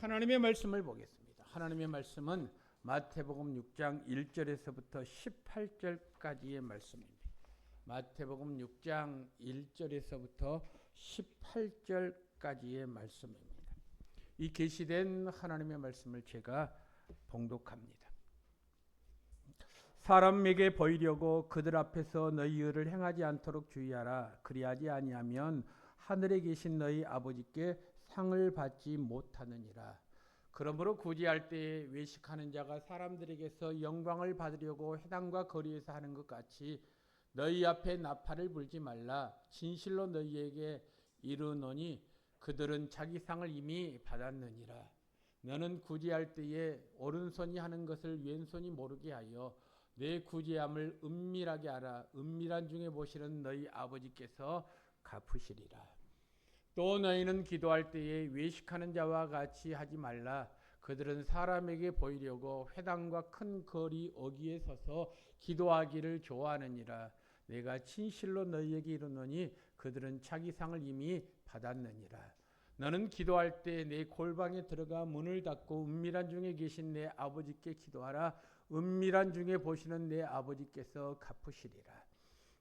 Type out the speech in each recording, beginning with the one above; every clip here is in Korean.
하나님의 말씀을 보겠습니다. 하나님의 말씀은 마태복음 6장 1절에서부터 18절까지의 말씀입니다. 마태복음 6장 1절에서부터 18절까지의 말씀입니다. 이 계시된 하나님의 말씀을 제가 봉독합니다. 사람에게 보이려고 그들 앞에서 너희 의를 행하지 않도록 주의하라. 그리하지 아니하면 하늘에 계신 너희 아버지께 상을 받지 못하느니라. 그러므로 구제할 때에 외식하는 자가 사람들에게서 영광을 받으려고 회당과 거리에서 하는 것 같이 너희 앞에 나팔을 불지 말라. 진실로 너희에게 이르노니 그들은 자기 상을 이미 받았느니라. 너는 구제할 때에 오른손이 하는 것을 왼손이 모르게 하여 내 구제함을 은밀하게 하라. 은밀한 중에 보시는 너희 아버지께서 갚으시리라. 또 너희는 기도할 때에 외식하는 자와 같이 하지 말라. 그들은 사람에게 보이려고 회당과 큰 거리 어귀에 서서 기도하기를 좋아하느니라. 내가 진실로 너희에게 이르노니 그들은 자기 상을 이미 받았느니라. 너는 기도할 때 내 골방에 들어가 문을 닫고 은밀한 중에 계신 내 아버지께 기도하라. 은밀한 중에 보시는 내 아버지께서 갚으시리라.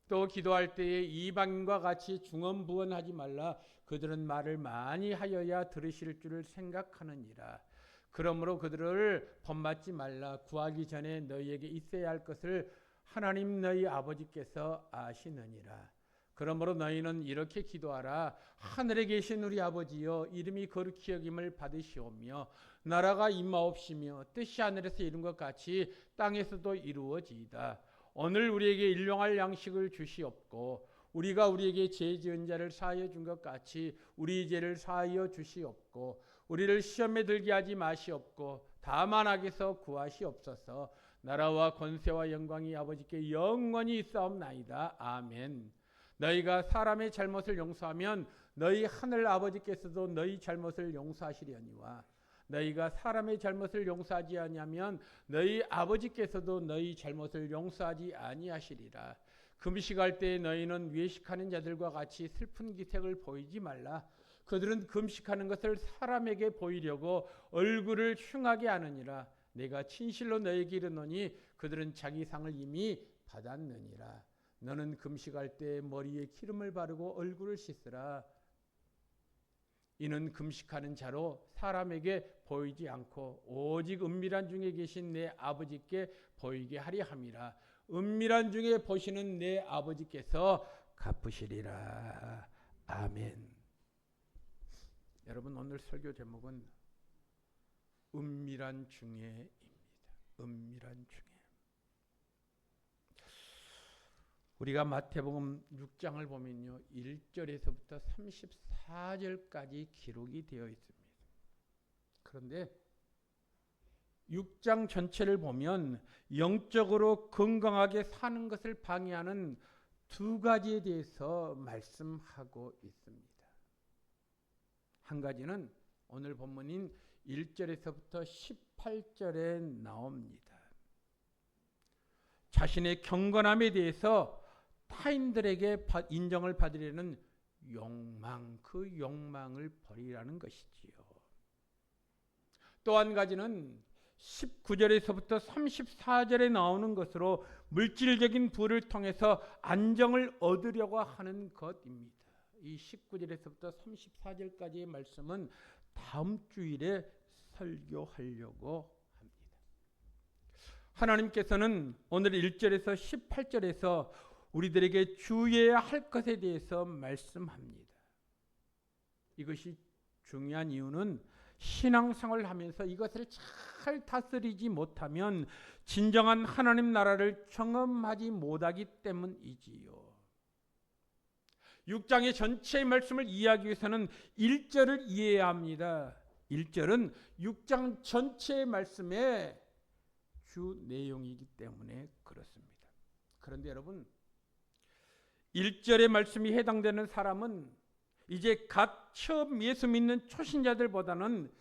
또 기도할 때에 이방인과 같이 중언부언하지 말라. 그들은 말을 많이 하여야 들으실 줄을 생각하느니라. 그러므로 그들을 본받지 말라. 구하기 전에 너희에게 있어야 할 것을 하나님 너희 아버지께서 아시느니라. 그러므로 너희는 이렇게 기도하라. 하늘에 계신 우리 아버지여, 이름이 거룩히 여김을 받으시오며 나라가 임하옵시며 뜻이 하늘에서 이룬 것 같이 땅에서도 이루어지이다. 오늘 우리에게 일용할 양식을 주시옵고 우리가 우리에게 죄 지은 자를 사하여 준 것 같이 우리 죄를 사하여 주시옵고 우리를 시험에 들게 하지 마시옵고 다만 악에서 구하시옵소서. 나라와 권세와 영광이 아버지께 영원히 있사옵나이다. 아멘. 너희가 사람의 잘못을 용서하면 너희 하늘 아버지께서도 너희 잘못을 용서하시려니와 너희가 사람의 잘못을 용서하지 아니하면 너희 아버지께서도 너희 잘못을 용서하지 아니하시리라. 금식할 때 너희는 외식하는 자들과 같이 슬픈 기색을 보이지 말라. 그들은 금식하는 것을 사람에게 보이려고 얼굴을 흉하게 하느니라. 내가 진실로 너희에게 이르노니 그들은 자기 상을 이미 받았느니라. 너는 금식할 때 머리에 기름을 바르고 얼굴을 씻으라. 이는 금식하는 자로 사람에게 보이지 않고 오직 은밀한 중에 계신 내 아버지께 보이게 하려 함이라. 은밀한 중에 보시는 내 아버지께서 갚으시리라. 아멘. 여러분, 오늘 설교 제목은 은밀한 중에입니다. 은밀한 중에. 우리가 마태복음 6장을 보면요, 1절에서부터 34절까지 기록이 되어 있습니다. 그런데 6장 전체를 보면 영적으로 건강하게 사는 것을 방해하는 두 가지에 대해서 말씀하고 있습니다. 한 가지는 오늘 본문인 1절에서부터 18절에 나옵니다. 자신의 경건함에 대해서 타인들에게 인정을 받으려는 욕망, 그 욕망을 버리라는 것이지요. 또 한 가지는 19절에서부터 34절에 나오는 것으로 물질적인 부를 통해서 안정을 얻으려고 하는 것입니다. 이 19절에서부터 34절까지의 말씀은 다음 주일에 설교하려고 합니다. 하나님께서는 오늘 1절에서 18절에서 우리들에게 주의해야 할 것에 대해서 말씀합니다. 이것이 중요한 이유는 신앙생활을 하면서 이것을 잘 다스리지 못하면 진정한 하나님 나라를 경험하지 못하기 때문이지요. 6장의 전체의 말씀을 이해하기 위해서는 1절을 이해해야 합니다. 1절은 6장 전체의 말씀의 주 내용이기 때문에 그렇습니다. 그런데 여러분, 1절의 말씀이 해당되는 사람은 이제 갓 처음 예수 믿는 초신자들보다는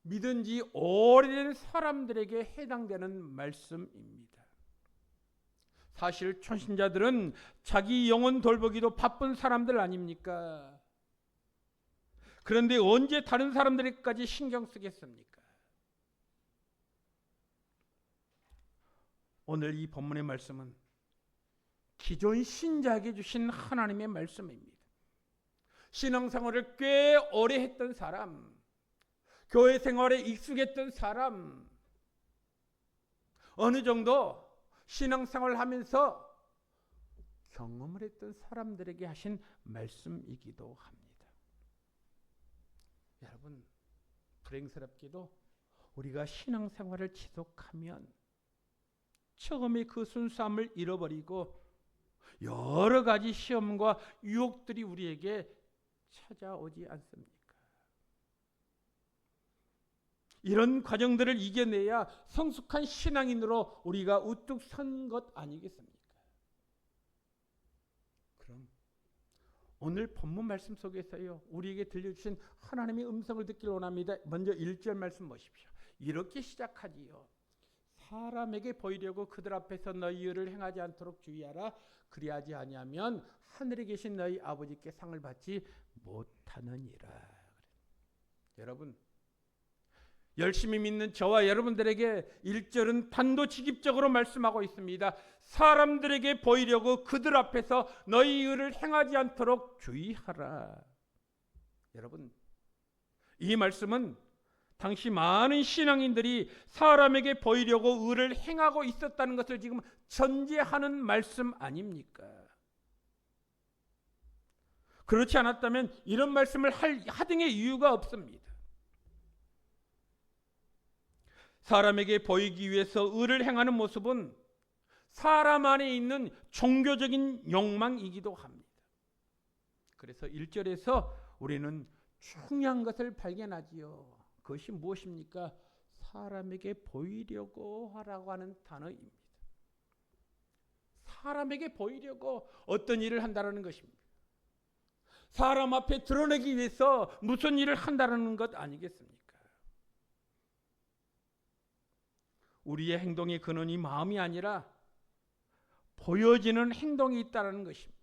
믿은 지 오래된 사람들에게 해당되는 말씀입니다. 사실 초신자들은 자기 영혼 돌보기도 바쁜 사람들 아닙니까? 그런데 언제 다른 사람들에게까지 신경 쓰겠습니까? 오늘 이 본문의 말씀은 기존 신자에게 주신 하나님의 말씀입니다. 신앙생활을 꽤 오래 했던 사람, 교회 생활에 익숙했던 사람, 어느 정도 신앙생활을 하면서 경험을 했던 사람들에게 하신 말씀이기도 합니다. 여러분, 불행스럽게도 우리가 신앙생활을 지속하면 처음에 그 순수함을 잃어버리고 여러 가지 시험과 유혹들이 우리에게 찾아오지 않습니까? 이런 과정들을 이겨내야 성숙한 신앙인으로 우리가 우뚝 선 것 아니겠습니까? 그럼 오늘 본문 말씀 속에서요, 우리에게 들려주신 하나님의 음성을 듣기를 원합니다. 먼저 1절 말씀 보십시오. 이렇게 시작하지요. 사람에게 보이려고 그들 앞에서 너희 의를 행하지 않도록 주의하라. 그리하지 아니하면 하늘에 계신 너희 아버지께 상을 받지 못하느니라. 여러분, 열심히 믿는 저와 여러분들에게 1절은 단도직입적으로 말씀하고 있습니다. 사람들에게 보이려고 그들 앞에서 너희 의를 행하지 않도록 주의하라. 여러분, 이 말씀은 당시 많은 신앙인들이 사람에게 보이려고 의를 행하고 있었다는 것을 지금 전제하는 말씀 아닙니까? 그렇지 않았다면 이런 말씀을 할 하등의 이유가 없습니다. 사람에게 보이기 위해서 의를 행하는 모습은 사람 안에 있는 종교적인 욕망이기도 합니다. 그래서 1절에서 우리는 중요한 것을 발견하지요. 그것이 무엇입니까? 사람에게 보이려고 하라고 하는 단어입니다. 사람에게 보이려고 어떤 일을 한다는 것입니다. 사람 앞에 드러내기 위해서 무슨 일을 한다는 것 아니겠습니까? 우리의 행동의 근원이 마음이 아니라 보여지는 행동이 있다는 것입니다.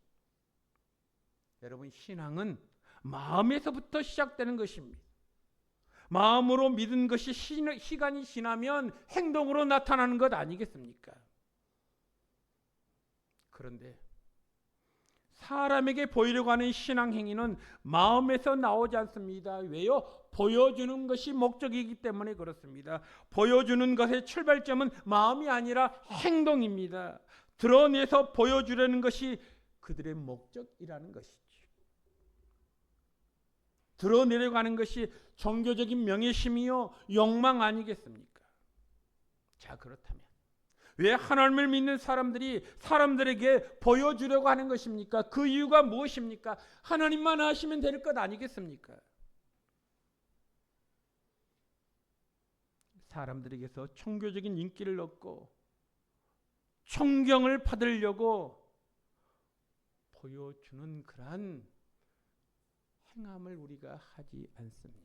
여러분, 신앙은 마음에서부터 시작되는 것입니다. 마음으로 믿은 것이 시간이 지나면 행동으로 나타나는 것 아니겠습니까? 그런데 사람에게 보이려고 하는 신앙 행위는 마음에서 나오지 않습니다. 왜요? 보여주는 것이 목적이기 때문에 그렇습니다. 보여주는 것의 출발점은 마음이 아니라 행동입니다. 드러내서 보여주려는 것이 그들의 목적이라는 것이죠. 드러내려고 하는 것이 종교적인 명예심이요 욕망 아니겠습니까? 자, 그렇다면 왜 하나님을 믿는 사람들이 사람들에게 보여주려고 하는 것입니까? 그 이유가 무엇입니까? 하나님만 아시면 될 것 아니겠습니까? 사람들에게서 종교적인 인기를 얻고 존경을 받으려고 보여주는 그러한 행함을 우리가 하지 않습니까?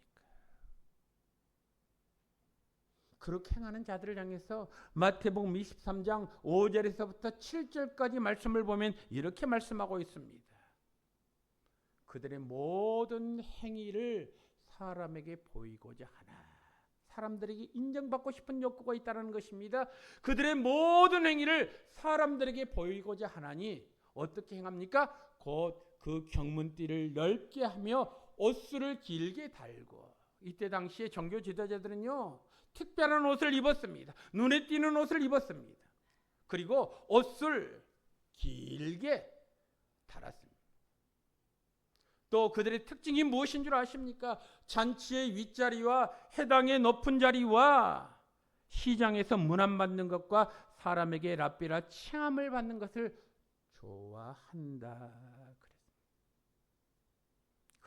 그렇게 행하는 자들을 향해서 마태복음 23장 5절에서부터 7절까지 말씀을 보면 이렇게 말씀하고 있습니다. 그들의 모든 행위를 사람에게 보이고자 하나. 사람들에게 인정받고 싶은 욕구가 있다는 것입니다. 그들의 모든 행위를 사람들에게 보이고자 하나니 어떻게 행합니까? 곧 그 경문띠를 넓게 하며 옷수를 길게 달고. 이때 당시에 종교 지도자들은요, 특별한 옷을 입었습니다. 눈에 띄는 옷을 입었습니다. 그리고 옷을 길게 달았습니다. 또 그들의 특징이 무엇인 줄 아십니까? 잔치의 윗자리와 해당의 높은 자리와 시장에서 문안받는 것과 사람에게 랍비라 칭함을 받는 것을 좋아한다.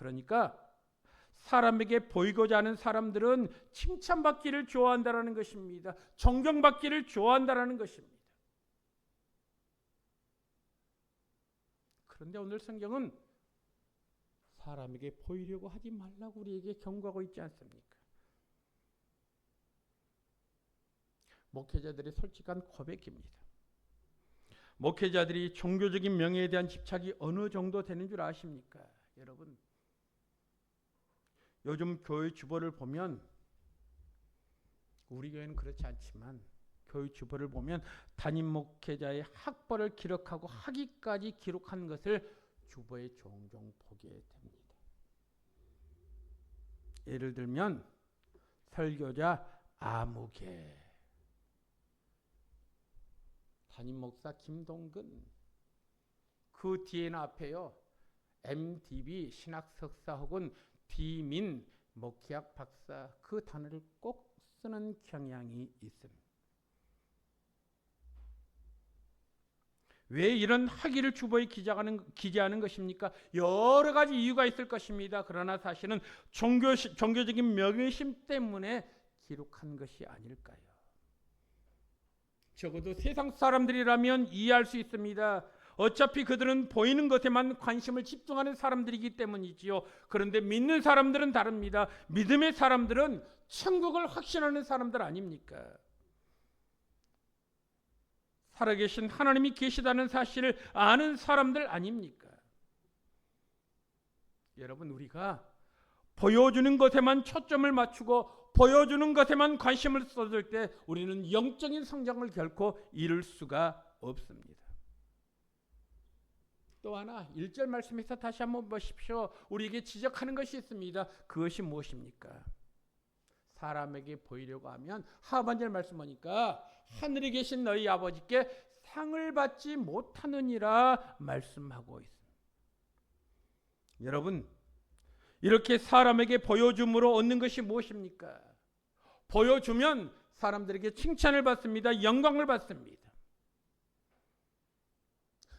그러니까 사람에게 보이고자 하는 사람들은 칭찬받기를 좋아한다는 것입니다. 존경받기를 좋아한다는 것입니다. 그런데 오늘 성경은 사람에게 보이려고 하지 말라고 우리에게 경고하고 있지 않습니까? 목회자들의 솔직한 고백입니다. 목회자들이 종교적인 명예에 대한 집착이 어느 정도 되는 줄 아십니까? 여러분, 요즘 교회 주보를 보면, 우리 교회는 그렇지 않지만 교회 주보를 보면 담임 목회자의 학벌을 기록하고 학위까지 기록한 것을 주보에 종종 보게 됩니다. 예를 들면 설교자 아무개, 담임 목사 김동근, 그 뒤에는 앞에요 MDB 신학 석사 혹은 비민 목회학 박사, 그 단어를 꼭 쓰는 경향이 있습니다. 왜 이런 학위를 주보에 기재하는 것입니까? 여러 가지 이유가 있을 것입니다. 그러나 사실은 종교적인 명예심 때문에 기록한 것이 아닐까요? 적어도 세상 사람들이라면 이해할 수 있습니다. 어차피 그들은 보이는 것에만 관심을 집중하는 사람들이기 때문이지요. 그런데 믿는 사람들은 다릅니다. 믿음의 사람들은 천국을 확신하는 사람들 아닙니까? 살아계신 하나님이 계시다는 사실을 아는 사람들 아닙니까? 여러분, 우리가 보여주는 것에만 초점을 맞추고 보여주는 것에만 관심을 쏟을 때 우리는 영적인 성장을 결코 이룰 수가 없습니다. 또 하나 1절 말씀에서 다시 한번 보십시오. 우리에게 지적하는 것이 있습니다. 그것이 무엇입니까? 사람에게 보이려고 하면 하반절 말씀 보니까 하늘에 계신 너희 아버지께 상을 받지 못하느니라 말씀하고 있습니다. 여러분, 이렇게 사람에게 보여줌으로 얻는 것이 무엇입니까? 보여주면 사람들에게 칭찬을 받습니다. 영광을 받습니다.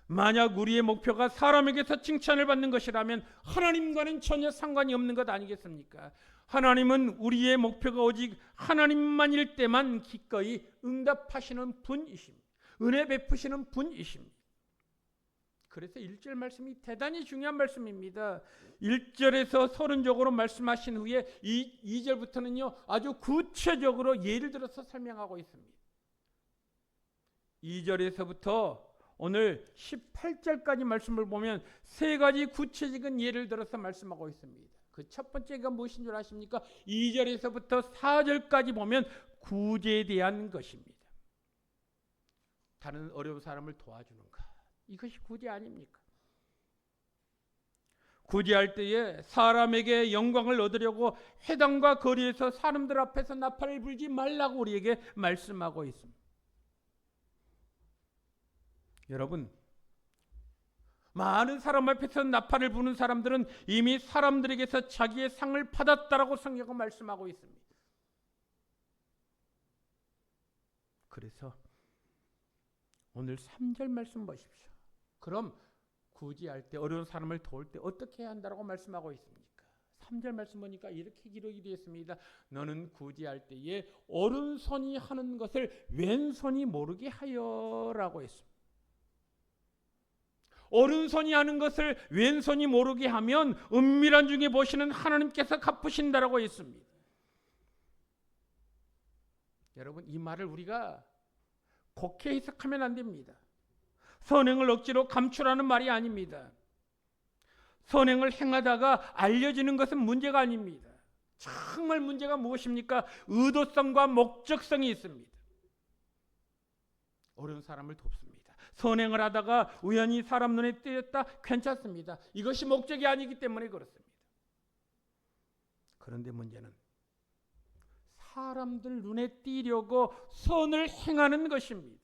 만약 우리의 목표가 사람에게서 칭찬을 받는 것이라면 하나님과는 전혀 상관이 없는 것 아니겠습니까? 하나님은 우리의 목표가 오직 하나님만일 때만 기꺼이 응답하시는 분이십니다. 은혜 베푸시는 분이십니다. 그래서 1절 말씀이 대단히 중요한 말씀입니다. 1절에서 서론적으로 말씀하신 후에 2절부터는요 아주 구체적으로 예를 들어서 설명하고 있습니다. 2절에서부터 오늘 18절까지 말씀을 보면 세 가지 구체적인 예를 들어서 말씀하고 있습니다. 그 첫 번째가 무엇인 줄 아십니까? 2절에서부터 4절까지 보면 구제에 대한 것입니다. 다른 어려운 사람을 도와주는 것, 이것이 구제 아닙니까? 구제할 때에 사람에게 영광을 얻으려고 회당과 거리에서 사람들 앞에서 나팔을 불지 말라고 우리에게 말씀하고 있습니다. 여러분, 많은 사람 앞에서 나팔을 부는 사람들은 이미 사람들에게서 자기의 상을 받았다라고 성경은 말씀하고 있습니다. 그래서 오늘 3절 말씀 보십시오. 그럼 구제할 때, 어려운 사람을 도울 때 어떻게 해야 한다고 말씀하고 있습니까? 3절 말씀 보니까 이렇게 기록이 되어 있습니다. 너는 구제할 때에 오른손이 하는 것을 왼손이 모르게 하여라고 했습니다. 오른손이 하는 것을 왼손이 모르게 하면 은밀한 중에 보시는 하나님께서 갚으신다라고 했습니다. 여러분, 이 말을 우리가 곡해 해석하면 안 됩니다. 선행을 억지로 감추라는 말이 아닙니다. 선행을 행하다가 알려지는 것은 문제가 아닙니다. 정말 문제가 무엇입니까? 의도성과 목적성이 있습니다. 어려운 사람을 돕습니다. 선행을 하다가 우연히 사람 눈에 띄었다, 괜찮습니다. 이것이 목적이 아니기 때문에 그렇습니다. 그런데 문제는 사람들 눈에 띄려고 선을 행하는 것입니다.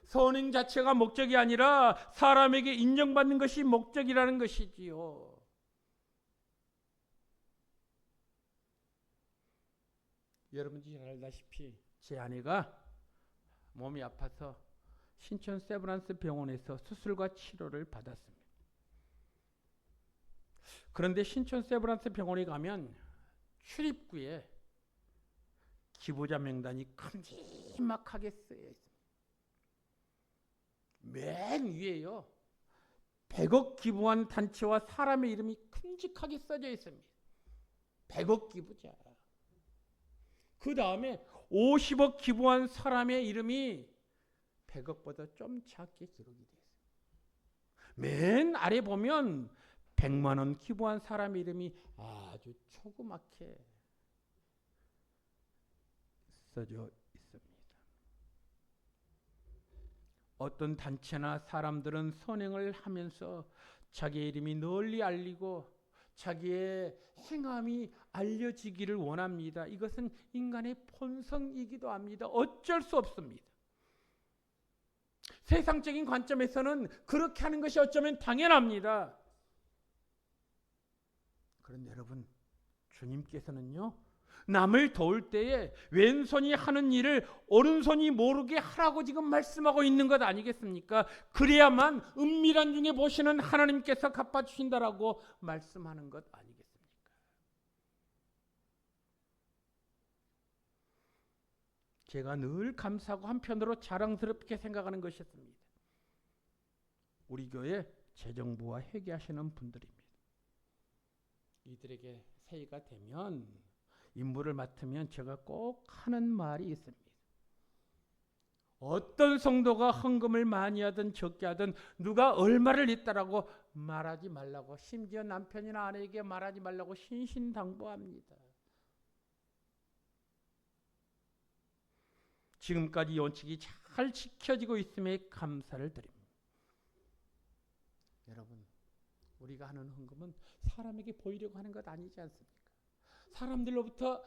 선행 자체가 목적이 아니라 사람에게 인정받는 것이 목적이라는 것이지요. 여러분들이 잘 알다시피 제 아내가 몸이 아파서 신촌 세브란스 병원에서 수술과 치료를 받았습니다. 그런데 신촌 세브란스 병원에 가면 출입구에 기부자 명단이 큼지막하게 쓰여 있습니다. 맨 위에요 100억 기부한 단체와 사람의 이름이 큼직하게 써져 있습니다. 100억 기부자. 그 다음에 50억 기부한 사람의 이름이 100억보다 좀 작게 기록이 되어 있습니다. 맨 아래 보면 100만 원 기부한 사람 이름이 아주 조그맣게 써져 있습니다. 어떤 단체나 사람들은 선행을 하면서 자기의 이름이 널리 알리고 자기의 행함이 알려지기를 원합니다. 이것은 인간의 본성이기도 합니다. 어쩔 수 없습니다. 세상적인 관점에서는 그렇게 하는 것이 어쩌면 당연합니다. 그런데 여러분, 주님께서는요, 남을 도울 때에 왼손이 하는 일을 오른손이 모르게 하라고 지금 말씀하고 있는 것 아니겠습니까? 그래야만 은밀한 중에 보시는 하나님께서 갚아주신다라고 말씀하는 것 아니겠습니까? 제가 늘 감사하고 한편으로 자랑스럽게 생각하는 것이 있습니다. 우리 교회 재정부와 회계하시는 분들입니다. 이들에게 새해가 되면 임무를 맡으면 제가 꼭 하는 말이 있습니다. 어떤 성도가 헌금을 많이 하든 적게 하든 누가 얼마를 냈다라고 말하지 말라고, 심지어 남편이나 아내에게 말하지 말라고 신신당부합니다. 지금까지 이 원칙이 잘 지켜지고 있음에 감사를 드립니다. 여러분, 우리가 하는 헌금은 사람에게 보이려고 하는 것 아니지 않습니까? 사람들로부터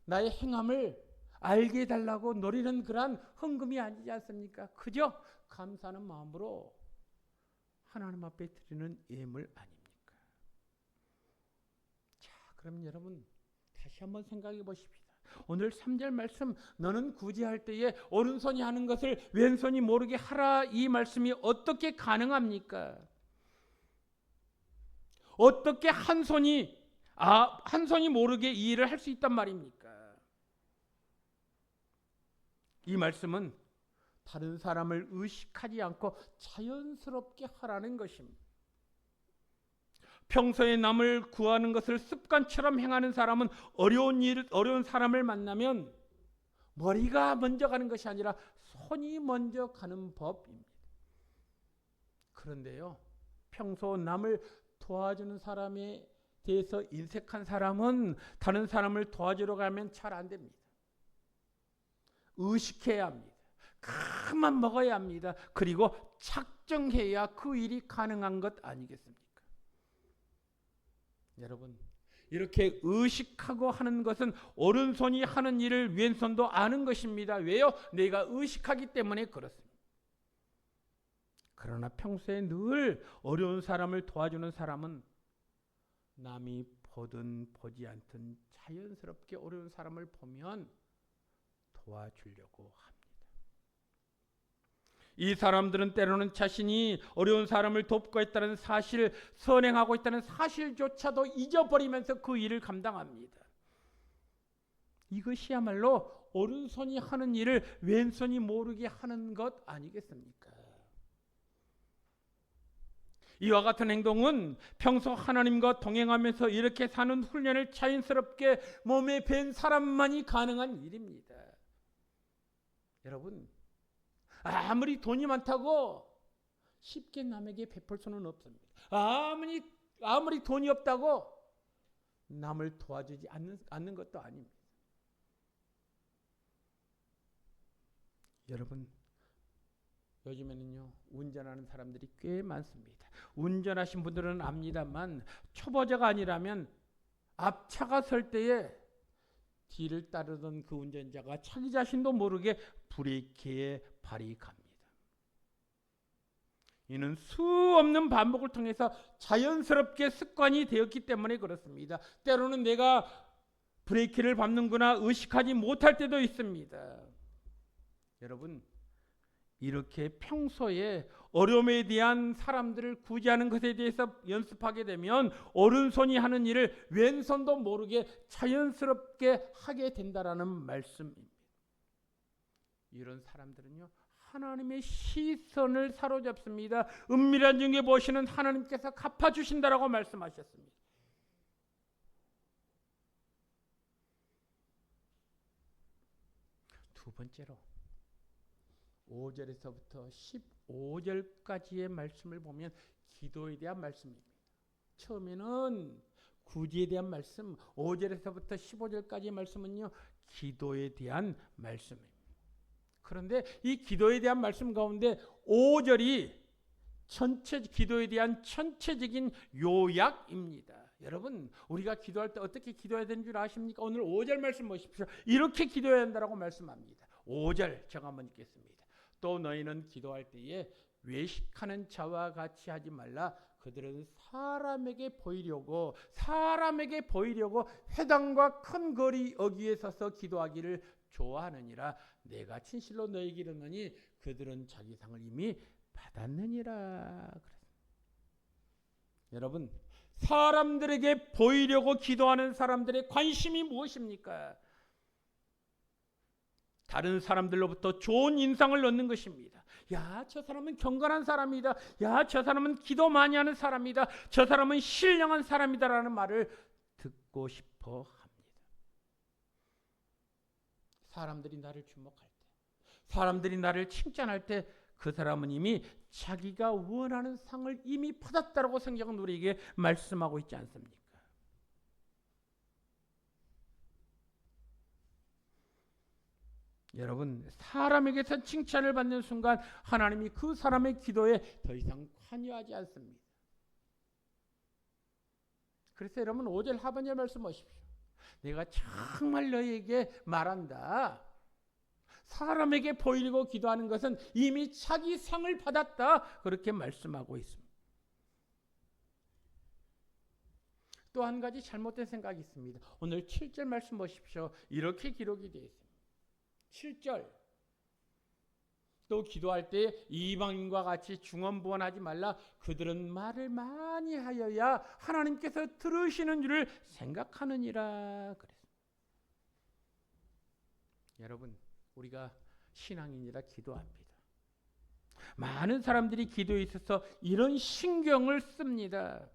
나의 행함을 알게 해달라고 노리는 그러한 헌금이 아니지 않습니까? 그저 감사하는 마음으로 하나님 앞에 드리는 예물 아닙니까? 자, 그럼 여러분 다시 한번 생각해 보십시다. 오늘 3절 말씀, 너는 구제할 때에 오른손이 하는 것을 왼손이 모르게 하라, 이 말씀이 어떻게 가능합니까? 어떻게 한 손이 모르게 이 일을 할 수 있단 말입니까? 이 말씀은 다른 사람을 의식하지 않고 자연스럽게 하라는 것입니다. 평소에 남을 구하는 것을 습관처럼 행하는 사람은 어려운 사람을 만나면 머리가 먼저 가는 것이 아니라 손이 먼저 가는 법입니다. 그런데요, 평소 남을 도와주는 사람에 대해서 인색한 사람은 다른 사람을 도와주러 가면 잘 안 됩니다. 의식해야 합니다. 큰맘 먹어야 합니다. 그리고 작정해야 그 일이 가능한 것 아니겠습니까? 여러분, 이렇게 의식하고 하는 것은 오른손이 하는 일을 왼손도 아는 것입니다. 왜요? 내가 의식하기 때문에 그렇습니다. 그러나 평소에 늘 어려운 사람을 도와주는 사람은 남이 보든 보지 않든 자연스럽게 어려운 사람을 보면 도와주려고 합니다. 이 사람들은 때로는 자신이 어려운 사람을 돕고 있다는 사실, 선행하고 있다는 사실조차도 잊어버리면서 그 일을 감당합니다. 이것이야말로 오른손이 하는 일을 왼손이 모르게 하는 것 아니겠습니까? 이와 같은 행동은 평소 하나님과 동행하면서 이렇게 사는 훈련을 자연스럽게 몸에 밴 사람만이 가능한 일입니다. 여러분, 아무리 돈이 많다고 쉽게 남에게 베풀 수는 없습니다. 아무리 돈이 없다고 남을 도와주지 않는 것도 아닙니다. 여러분, 요즘에는요, 운전하는 사람들이 꽤 많습니다. 운전하신 분들은 압니다만 초보자가 아니라면 앞차가 설 때에 뒤를 따르던 그 운전자가 자기 자신도 모르게 브레이크에 발이 갑니다. 이는 수없는 반복을 통해서 자연스럽게 습관이 되었기 때문에 그렇습니다. 때로는 내가 브레이크를 밟는구나 의식하지 못할 때도 있습니다. 여러분, 이렇게 평소에 어려움에 대한 사람들을 구제하는 것에 대해서 연습하게 되면 오른손이 하는 일을 왼손도 모르게 자연스럽게 하게 된다라는 말씀입니다. 이런 사람들은요, 하나님의 시선을 사로잡습니다. 은밀한 중에 보시는 하나님께서 갚아주신다라고 말씀하셨습니다. 두 번째로, 5절에서부터 15절까지의 말씀을 보면 기도에 대한 말씀입니다. 처음에는 구제에 대한 말씀, 5절에서부터 15절까지의 말씀은요, 기도에 대한 말씀입니다. 그런데 이 기도에 대한 말씀 가운데 5절이 기도에 대한 전체적인 요약입니다. 여러분, 우리가 기도할 때 어떻게 기도해야 되는 줄 아십니까? 오늘 5절 말씀 보십시오. 이렇게 기도해야 한다고 말씀합니다. 5절 제가 한번 읽겠습니다. 또 너희는 기도할 때에 외식하는 자와 같이 하지 말라. 그들은 사람에게 보이려고 회당과 큰 거리 어귀에 서서 기도하기를 좋아하느니라. 내가 진실로 너희에게 이르노니 그들은 자기 상을 이미 받았느니라. 여러분, 사람들에게 보이려고 기도하는 사람들의 관심이 무엇입니까? 다른 사람들로부터 좋은 인상을 얻는 것입니다. 야, 저 사람은 경건한 사람이다. 야, 저 사람은 기도 많이 하는 사람이다. 저 사람은 신령한 사람이다라는 말을 듣고 싶어 합니다. 사람들이 나를 주목할 때, 사람들이 나를 칭찬할 때 그 사람은 이미 자기가 원하는 상을 이미 받았다라고 성경은 우리에게 말씀하고 있지 않습니까? 여러분, 사람에게서 칭찬을 받는 순간 하나님이 그 사람의 기도에 더 이상 관여하지 않습니다. 그래서 여러분 5절 하반절 말씀 보십시오. 내가 정말 너희에게 말한다. 사람에게 보이려고 기도하는 것은 이미 자기 상을 받았다. 그렇게 말씀하고 있습니다. 또 한 가지 잘못된 생각이 있습니다. 오늘 7절 말씀 보십시오. 이렇게 기록이 되어 있습니다. 7절 또 기도할 때 이방인과 같이 중언부언하지 말라. 그들은 말을 많이 하여야 하나님께서 들으시는 줄을 생각하느니라. 그랬습니다. 여러분, 우리가 신앙인이라 기도합니다. 많은 사람들이 기도에 있어서 이런 신경을 씁니다.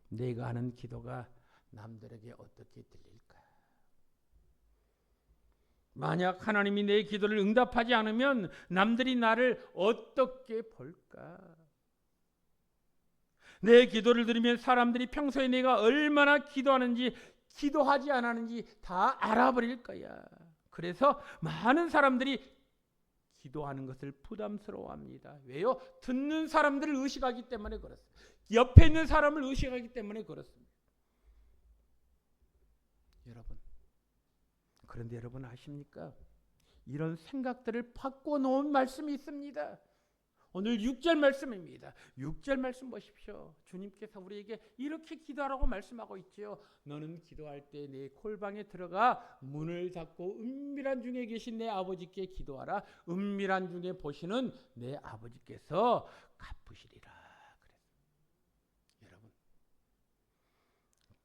내가 하는 기도가 남들에게 어떻게 들릴까? 만약 하나님이 내 기도를 응답하지 않으면 남들이 나를 어떻게 볼까? 내 기도를 들으면 사람들이 평소에 내가 얼마나 기도하는지, 기도하지 않았는지 다 알아버릴 거야. 그래서 많은 사람들이 기도하는 것을 부담스러워합니다. 왜요? 듣는 사람들을 의식하기 때문에 그렇습니다. 옆에 있는 사람을 의식하기 때문에 그렇습니다. 여러분, 그런데 여러분 아십니까? 이런 생각들을 바꿔놓은 말씀이 있습니다. 오늘 6절 말씀입니다. 6절 말씀 보십시오. 주님께서 우리에게 이렇게 기도하라고 말씀하고 있지요. 너는 기도할 때 내 골방에 들어가 문을 닫고 은밀한 중에 계신 내 아버지께 기도하라. 은밀한 중에 보시는 내 아버지께서 갚으시리라. 그래서 여러분,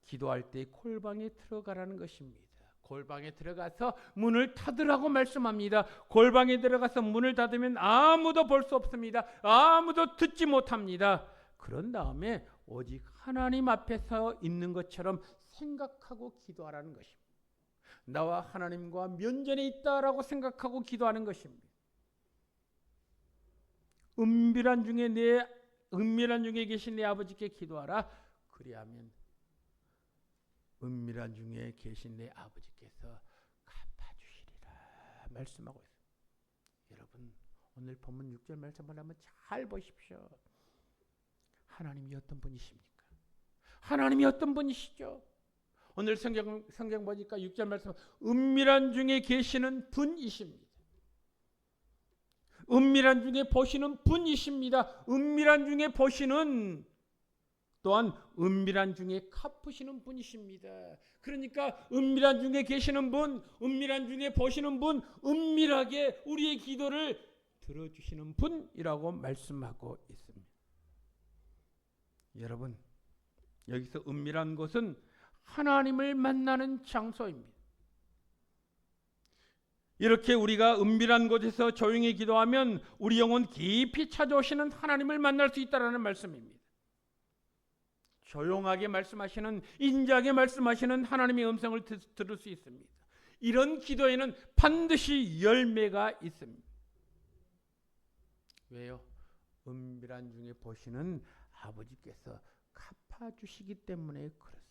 기도할 때 골방에 들어가라는 것입니다. 골방에 들어가서 문을 닫으라고 말씀합니다. 골방에 들어가서 문을 닫으면 아무도 볼 수 없습니다. 아무도 듣지 못합니다. 그런 다음에 오직 하나님 앞에서 있는 것처럼 생각하고 기도하라는 것입니다. 나와 하나님과 면전에 있다라고 생각하고 기도하는 것입니다. 은밀한 중에 계신 내 아버지께 기도하라. 그리하면 은밀한 중에 계신 내 아버지께서 갚아주시리라 말씀하고 있습니다. 여러분, 오늘 본문 6절 말씀을 한번 잘 보십시오. 하나님이 어떤 분이십니까? 하나님이 어떤 분이시죠? 오늘 성경 보니까 6절 말씀, 은밀한 중에 계시는 분이십니다. 은밀한 중에 보시는 분이십니다. 은밀한 중에 보시는, 또한 은밀한 중에 갚으시는 분이십니다. 그러니까 은밀한 중에 계시는 분, 은밀한 중에 보시는 분, 은밀하게 우리의 기도를 들어주시는 분이라고 말씀하고 있습니다. 여러분, 여기서 은밀한 곳은 하나님을 만나는 장소입니다. 이렇게 우리가 은밀한 곳에서 조용히 기도하면 우리 영혼 깊이 찾아오시는 하나님을 만날 수 있다는 말씀입니다. 조용하게 말씀하시는, 인자하게 말씀하시는 하나님의 음성을 들을 수 있습니다. 이런 기도에는 반드시 열매가 있습니다. 왜요? 은밀한 중에 보시는 아버지께서 갚아주시기 때문에 그렇습니다.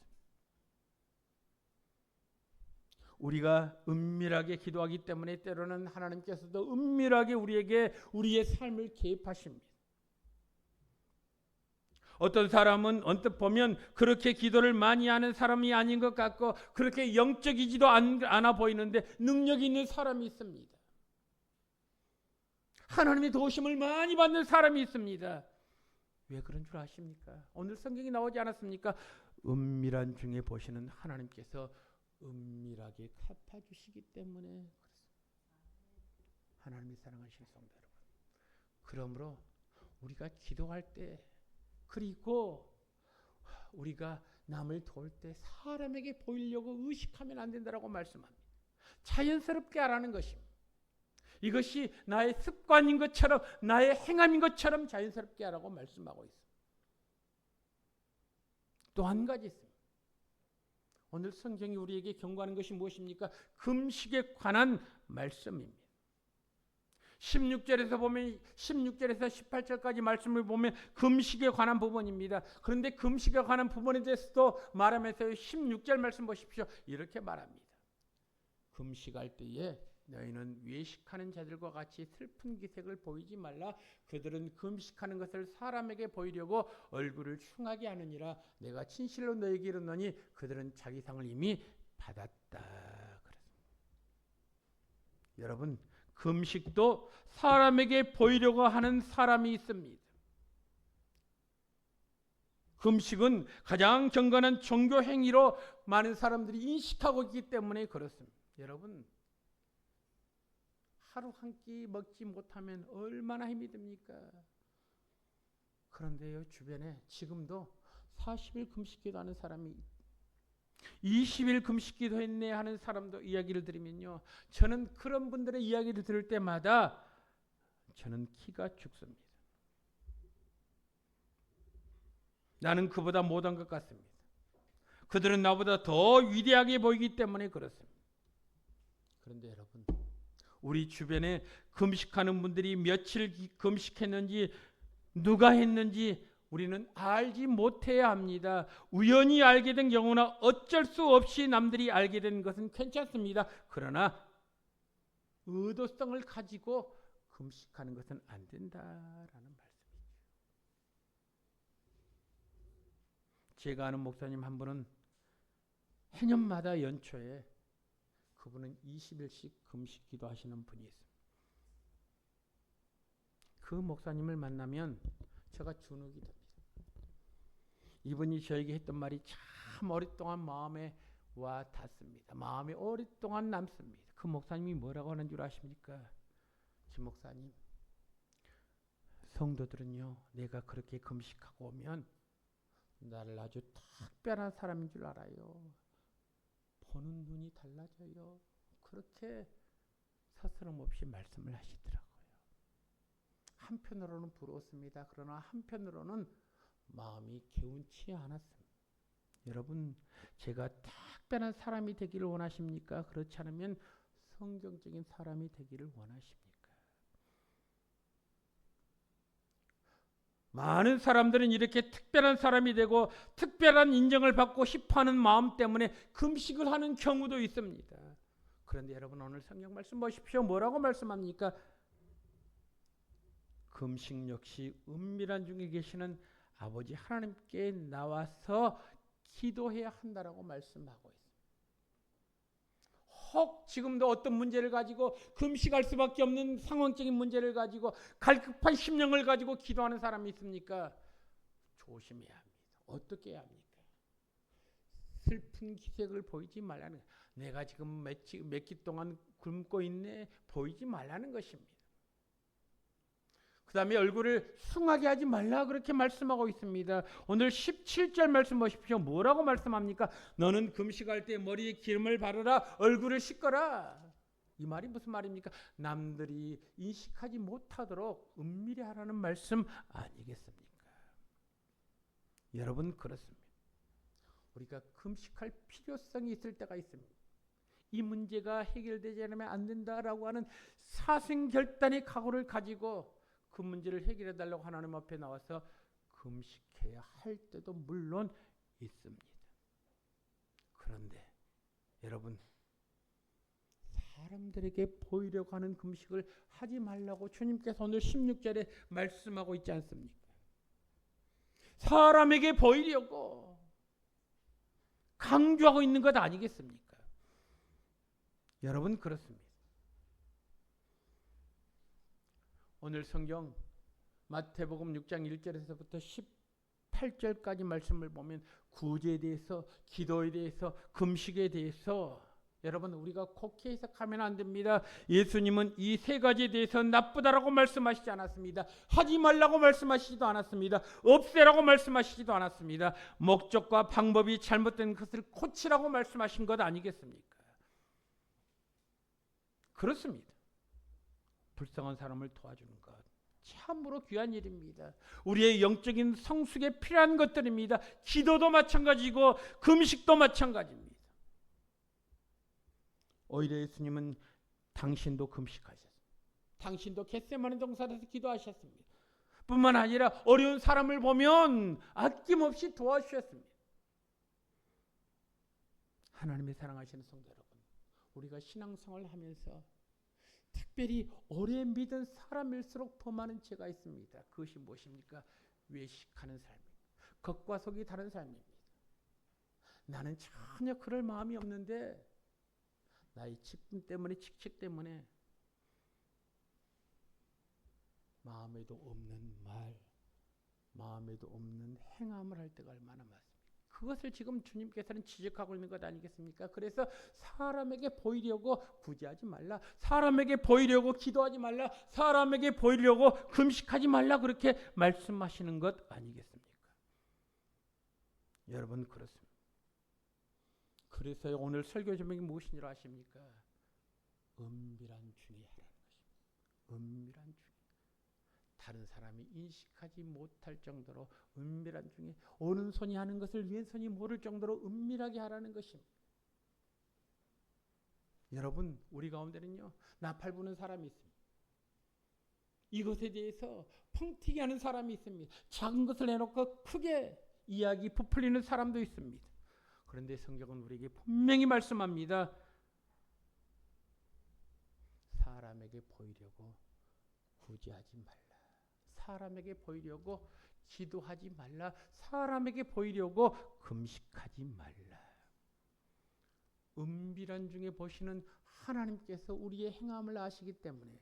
우리가 은밀하게 기도하기 때문에 때로는 하나님께서도 은밀하게 우리에게 우리의 삶을 개입하십니다. 어떤 사람은 언뜻 보면 그렇게 기도를 많이 하는 사람이 아닌 것 같고 그렇게 영적이지도 않아 보이는데 능력이 있는 사람이 있습니다. 하나님의 도우심을 많이 받는 사람이 있습니다. 왜 그런 줄 아십니까? 오늘 성경이 나오지 않았습니까? 은밀한 중에 보시는 하나님께서 은밀하게 갚아주시기 때문에 그렇습니다. 하나님이 사랑하시는 성도 여러분, 그러므로 우리가 기도할 때 그리고 우리가 남을 도울 때 사람에게 보이려고 의식하면 안 된다라고 말씀합니다. 자연스럽게 하라는 것입니다. 이것이 나의 습관인 것처럼 나의 행함인 것처럼 자연스럽게 하라고 말씀하고 있습니다. 또 한 가지 있습니다. 오늘 성경이 우리에게 경고하는 것이 무엇입니까? 금식에 관한 말씀입니다. 16절에서 보면 16절에서 18절까지 말씀을 보면 금식에 관한 부분입니다. 그런데 금식에 관한 부분에 대해서도 말하면서 16절 말씀 보십시오. 이렇게 말합니다. 금식할 때에 너희는 외식하는 자들과 같이 슬픈 기색을 보이지 말라. 그들은 금식하는 것을 사람에게 보이려고 얼굴을 흉하게 하느니라. 내가 진실로 너희에게 이르노니 그들은 자기 상을 이미 받았다. 그랬습니다. 여러분, 금식도 사람에게 보이려고 하는 사람이 있습니다. 금식은 가장 경건한 종교 행위로 많은 사람들이 인식하고 있기 때문에 그렇습니다. 여러분, 하루 한 끼 먹지 못하면 얼마나 힘이 듭니까? 그런데요, 주변에 지금도 40일 금식기도 하는 사람이 20일 금식기도 했네 하는 사람도 이야기를 들으면요, 저는 그런 분들의 이야기를 들을 때마다 저는 키가 죽습니다. 나는 그보다 못한 것 같습니다. 그들은 나보다 더 위대하게 보이기 때문에 그렇습니다. 그런데 여러분, 우리 주변에 금식하는 분들이 며칠 금식했는지 누가 했는지 우리는 알지 못해야 합니다. 우연히 알게 된 경우나 어쩔 수 없이 남들이 알게 된 것은 괜찮습니다. 그러나 의도성을 가지고 금식하는 것은 안 된다라는 말씀이죠. 제가 아는 목사님 한 분은 해년마다 연초에 그분은 20일씩 금식 기도하시는 분이 있습니다. 그 목사님을 만나면 제가 주눅이 듭니다. 이분이 저에게 했던 말이 참 오랫동안 마음에 와 닿습니다. 마음에 오랫동안 남습니다. 그 목사님이 뭐라고 하는 줄 아십니까? 진 목사님, 성도들은요, 내가 그렇게 금식하고 오면 나를 아주 특별한 사람인 줄 알아요. 보는 눈이 달라져요. 그렇게 서스럼 없이 말씀을 하시더라고요. 한편으로는 부러웠습니다. 그러나 한편으로는 마음이 개운치 않았습니다. 여러분, 제가 특별한 사람이 되기를 원하십니까? 그렇지 않으면 성경적인 사람이 되기를 원하십니까? 많은 사람들은 이렇게 특별한 사람이 되고 특별한 인정을 받고 싶어하는 마음 때문에 금식을 하는 경우도 있습니다. 그런데 여러분, 오늘 성경 말씀 보십시오. 뭐라고 말씀합니까? 금식 역시 은밀한 중에 계시는 아버지 하나님께 나와서 기도해야 한다라고 말씀하고 있습니다. 혹 지금도 어떤 문제를 가지고 금식할 수밖에 없는 상황적인 문제를 가지고 갈급한 심령을 가지고 기도하는 사람이 있습니까? 조심해야 합니다. 어떻게 해야 합니까? 슬픈 기색을 보이지 말라는 거예요. 내가 지금 몇 끼 동안 굶고 있네 보이지 말라는 것입니다. 그 다음에 얼굴을 숭하게 하지 말라 그렇게 말씀하고 있습니다. 오늘 17절 말씀 보십시오. 뭐라고 말씀합니까? 너는 금식할 때 머리에 기름을 바르라, 얼굴을 씻거라. 이 말이 무슨 말입니까? 남들이 인식하지 못하도록 은밀히 하라는 말씀 아니겠습니까? 여러분, 그렇습니다. 우리가 금식할 필요성이 있을 때가 있습니다. 이 문제가 해결되지 않으면 안 된다라고 하는 사생결단의 각오를 가지고 그 문제를 해결해 달라고 하나님 앞에 나와서 금식해야 할 때도 물론 있습니다. 그런데 여러분, 사람들에게 보이려고 하는 금식을 하지 말라고 주님께서 오늘 16절에 말씀하고 있지 않습니까? 사람에게 보이려고 강조하고 있는 것 아니겠습니까? 여러분, 그렇습니다. 오늘 성경 마태복음 6장 1절에서부터 18절까지 말씀을 보면 구제에 대해서, 기도에 대해서, 금식에 대해서 여러분, 우리가 곡해 해석하면 안 됩니다. 예수님은 이 세 가지에 대해서 나쁘다라고 말씀하시지 않았습니다. 하지 말라고 말씀하시지도 않았습니다. 없애라고 말씀하시지도 않았습니다. 목적과 방법이 잘못된 것을 고치라고 말씀하신 것 아니겠습니까? 그렇습니다. 불쌍한 사람을 도와주는 것 참으로 귀한 일입니다. 우리의 영적인 성숙에 필요한 것들입니다. 기도도 마찬가지고 금식도 마찬가지입니다. 오히려 예수님은 당신도 금식하셨습니다. 당신도 겟세마네 동산에서 기도하셨습니다. 뿐만 아니라 어려운 사람을 보면 아낌없이 도와주셨습니다. 하나님의 사랑하시는 성도 여러분, 우리가 신앙생활을 하면서 특별히 오래 믿은 사람일수록 더 많은 죄가 있습니다. 그것이 무엇입니까? 외식하는 삶입니다. 겉과 속이 다른 삶입니다. 나는 전혀 그럴 마음이 없는데 나의 직분 때문에, 직책 때문에 마음에도 없는 말, 마음에도 없는 행함을 할 때가 얼마나 많습니까? 그것을 지금 주님께서는 지적하고 있는 것 아니겠습니까? 그래서 사람에게 보이려고 구제하지 말라, 사람에게 보이려고 기도하지 말라, 사람에게 보이려고 금식하지 말라, 그렇게 말씀하시는 것 아니겠습니까? 여러분, 그렇습니다. 그래서 오늘 설교 제목이 무엇인지 아십니까? 은밀한 중에 하라는 것입니다. 은밀한 중에. 다른 사람이 인식하지 못할 정도로 은밀한 중에, 오른손이 하는 것을 왼손이 모를 정도로 은밀하게 하라는 것입니다. 여러분, 우리 가운데는요, 나팔 부는 사람이 있습니다. 이것에 대해서 펑튀기 하는 사람이 있습니다. 작은 것을 해놓고 크게 이야기 부풀리는 사람도 있습니다. 그런데 성경은 우리에게 분명히 말씀합니다. 사람에게 보이려고 구제하지 말라, 사람에게 보이려고 기도하지 말라, 사람에게 보이려고 금식하지 말라. 은밀한 중에 보시는 하나님께서 우리의 행함을 아시기 때문에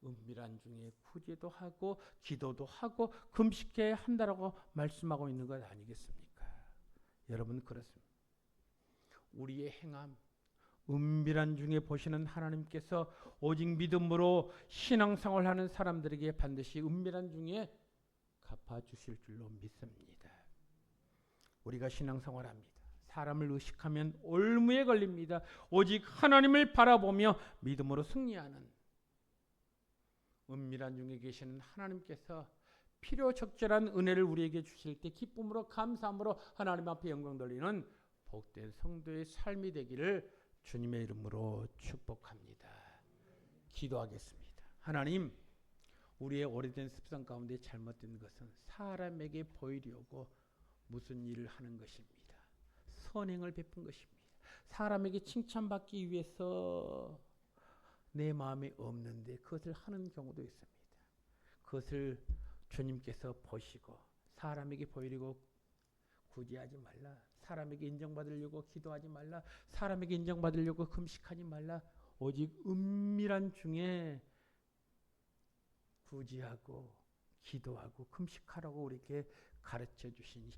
은밀한 중에 구제도 하고 기도도 하고 금식해야 한다라고 말씀하고 있는 것 아니겠습니까? 여러분, 그렇습니다. 우리의 행함, 은밀한 중에 보시는 하나님께서 오직 믿음으로 신앙생활을 하는 사람들에게 반드시 은밀한 중에 갚아주실 줄로 믿습니다. 우리가 신앙생활합니다. 사람을 의식하면 올무에 걸립니다. 오직 하나님을 바라보며 믿음으로 승리하는 은밀한 중에 계시는 하나님께서 필요 적절한 은혜를 우리에게 주실 때 기쁨으로, 감사함으로 하나님 앞에 영광 돌리는 복된 성도의 삶이 되기를 주님의 이름으로 축복합니다. 기도하겠습니다. 하나님, 우리의 오래된 습성 가운데 잘못된 것은 사람에게 보이려고 무슨 일을 하는 것입니다. 선행을 베푼 것입니다. 사람에게 칭찬받기 위해서 내 마음에 없는데 그것을 하는 경우도 있습니다. 그것을 주님께서 보시고 사람에게 보이려고 구제하지 말라, 사람에게 인정받으려고 기도하지 말라, 사람에게 인정받으려고 금식하지 말라, 오직 은밀한 중에 구제하고 기도하고 금식하라고 우리에게 가르쳐 주시니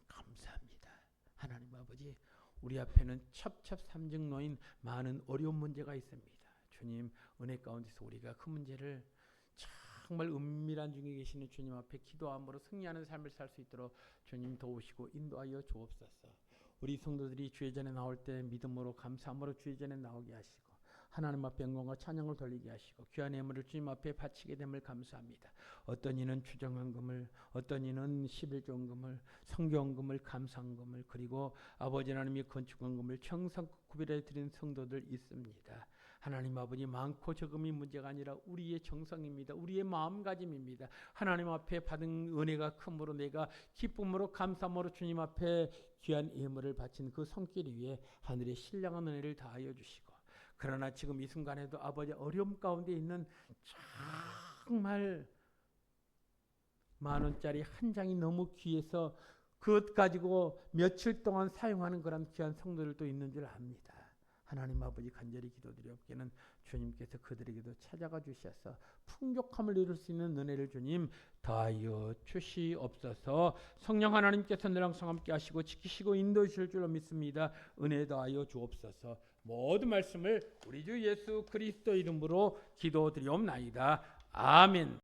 감사합니다. 하나님 아버지, 우리 앞에는 첩첩산중 놓인 많은 어려운 문제가 있습니다. 주님, 은혜 가운데서 우리가 그 문제를 정말 은밀한 중에 계시는 주님 앞에 기도함으로 승리하는 삶을 살 수 있도록 주님 도우시고 인도하여 주옵소서. 우리 성도들이 주의 전에 나올 때 믿음으로 감사함으로 주의 전에 나오게 하시고 하나님 앞에 영광과 찬양을 돌리게 하시고 귀한 예물을 주님 앞에 바치게 됨을 감사합니다. 어떤 이는 주정헌금을, 어떤 이는 11조헌금을, 성교헌금을, 감사헌금을, 그리고 아버지 하나님의 건축헌금을 청산껏 구별해 드린 성도들 있습니다. 하나님 아버지, 많고 적음이 문제가 아니라 우리의 정성입니다. 우리의 마음가짐입니다. 하나님 앞에 받은 은혜가 크므로 내가 기쁨으로 감사함으로 주님 앞에 귀한 예물을 바친 그 손길 위에 하늘의 신령한 은혜를 다하여 주시고, 그러나 지금 이 순간에도 아버지 어려움 가운데 있는 정말 10,000원짜리 한 장이 너무 귀해서 그것 가지고 며칠 동안 사용하는 그런 귀한 성도들도 있는 줄 압니다. 하나님 아버지, 간절히 기도드리옵기는 주님께서 그들에게도 찾아가 주셔서 풍족함을 이룰 수 있는 은혜를 주님 더하여 주시옵소서. 성령 하나님께서 늘 항상 함께 하시고 지키시고 인도해 주실 줄로 믿습니다. 은혜 더하여 주옵소서. 모든 말씀을 우리 주 예수 그리스도 이름으로 기도드리옵나이다. 아멘.